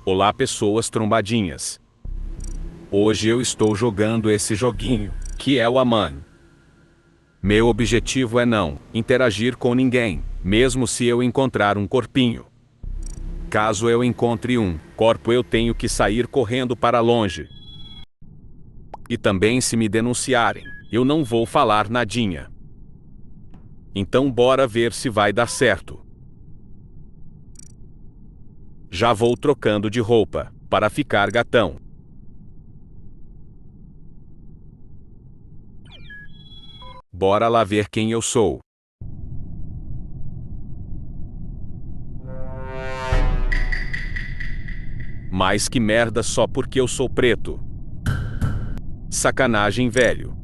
Olá pessoas trombadinhas. Hoje eu estou jogando esse joguinho, que é o Among. Meu objetivo é não interagir com ninguém, mesmo se eu encontrar um corpinho. Caso eu encontre um corpo eu tenho que sair correndo para longe. E também se me denunciarem, eu não vou falar nadinha. Então bora ver se vai dar certo. Já vou trocando de roupa, para ficar gatão. Bora lá ver quem eu sou. Mas que merda só porque eu sou preto. Sacanagem, velho.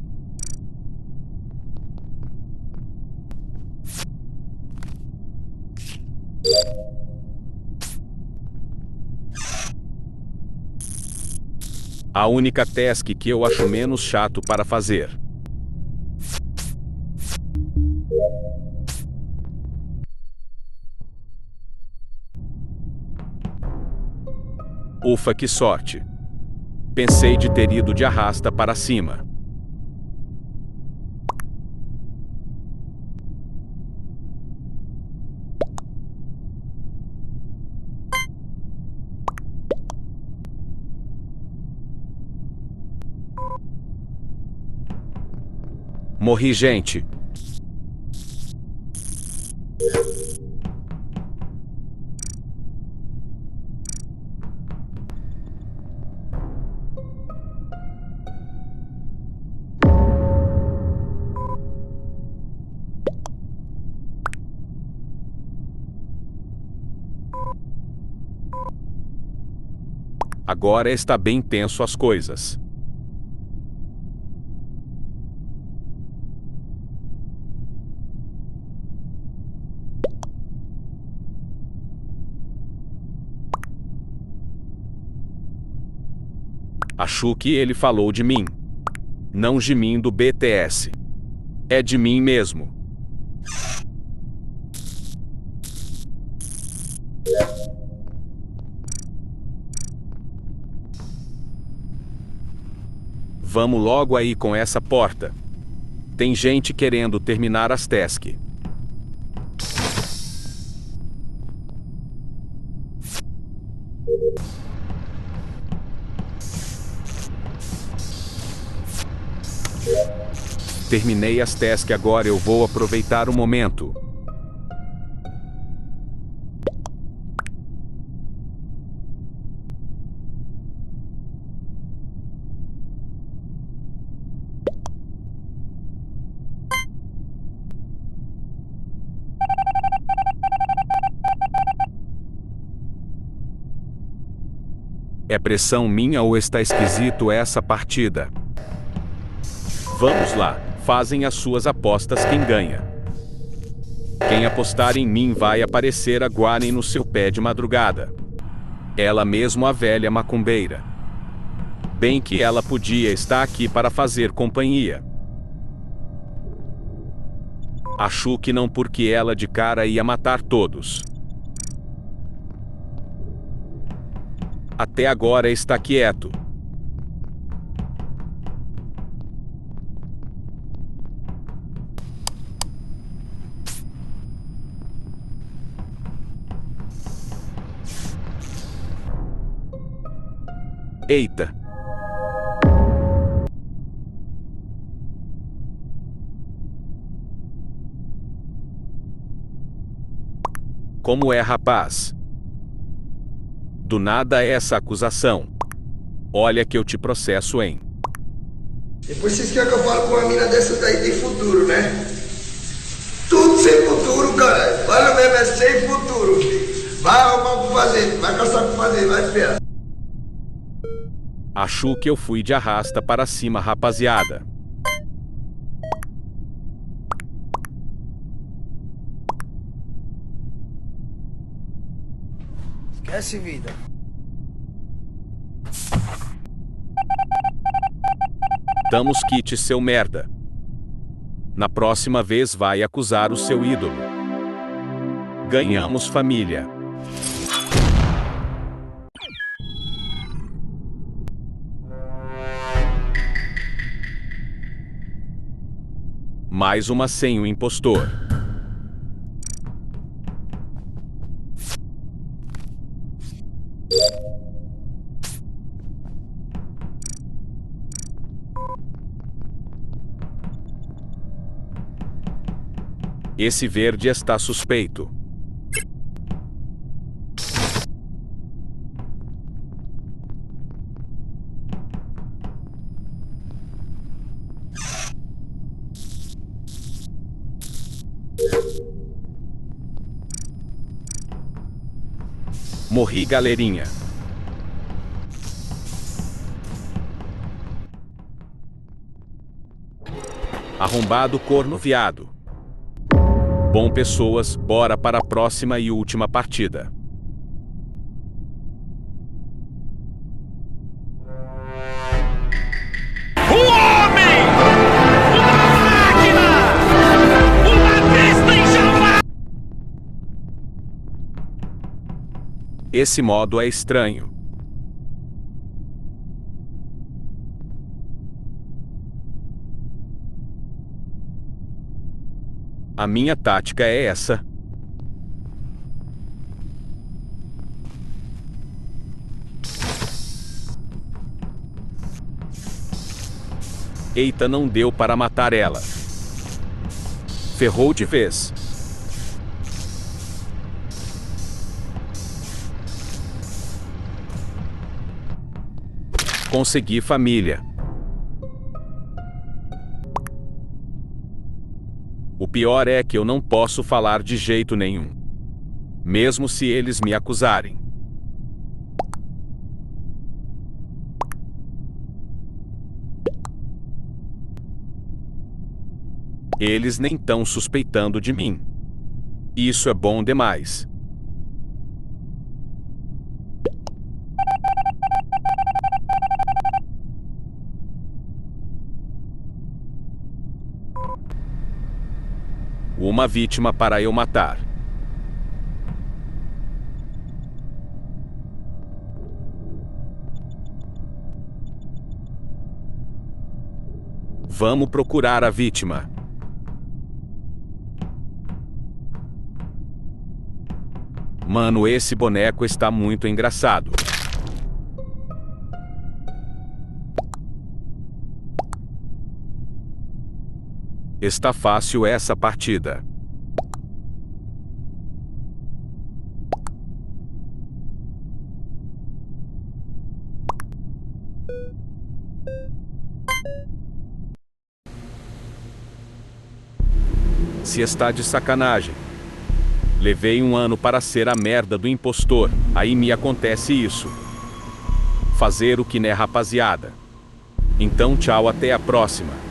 A única task que eu acho menos chato para fazer. Ufa, que sorte. Pensei de ter ido de arrasta para cima. Morri, gente. Agora está bem tenso as coisas. Acho que ele falou de mim. Não de mim do BTS. É de mim mesmo. Vamos logo aí com essa porta. Tem gente querendo terminar as tasks. Terminei as tasks, agora eu vou aproveitar o momento. É pressão minha ou está esquisito essa partida? Vamos lá, fazem as suas apostas quem ganha. Quem apostar em mim vai aparecer a Guanem no seu pé de madrugada. Ela mesmo, a velha macumbeira. Bem que ela podia estar aqui para fazer companhia. Acho que não, porque ela de cara ia matar todos. Até agora está quieto. Eita! Como é, rapaz? Do nada essa acusação. Olha que eu te processo, hein? Depois vocês querem que eu fale com uma mina dessas daí tem futuro, né? Tudo sem futuro, caralho. Olha mesmo, é sem futuro, filho. Vai arrumar o que fazer, vai caçar o que fazer, vai ferrar. Acho que eu fui de arrasta para cima, rapaziada. Esquece vida. Damos kit, seu merda. Na próxima vez vai acusar o seu ídolo. Ganhamos, família. Mais uma sem o impostor. Esse verde está suspeito. Morri, galerinha. Arrombado corno viado. Bom, pessoas, bora para a próxima e última partida. Um homem! Uma máquina! Uma besta enjaulada! Esse modo é estranho. A minha tática é essa. Eita, não deu para matar ela. Ferrou de vez. Consegui, família. O pior é que eu não posso falar de jeito nenhum. Mesmo se eles me acusarem. Eles nem tão suspeitando de mim. Isso é bom demais. Uma vítima para eu matar. Vamos procurar a vítima. Mano, esse boneco está muito engraçado. Está fácil essa partida. Se está de sacanagem. Levei um ano para ser a merda do impostor, aí me acontece isso. Fazer o que né, rapaziada? Então tchau, até a próxima.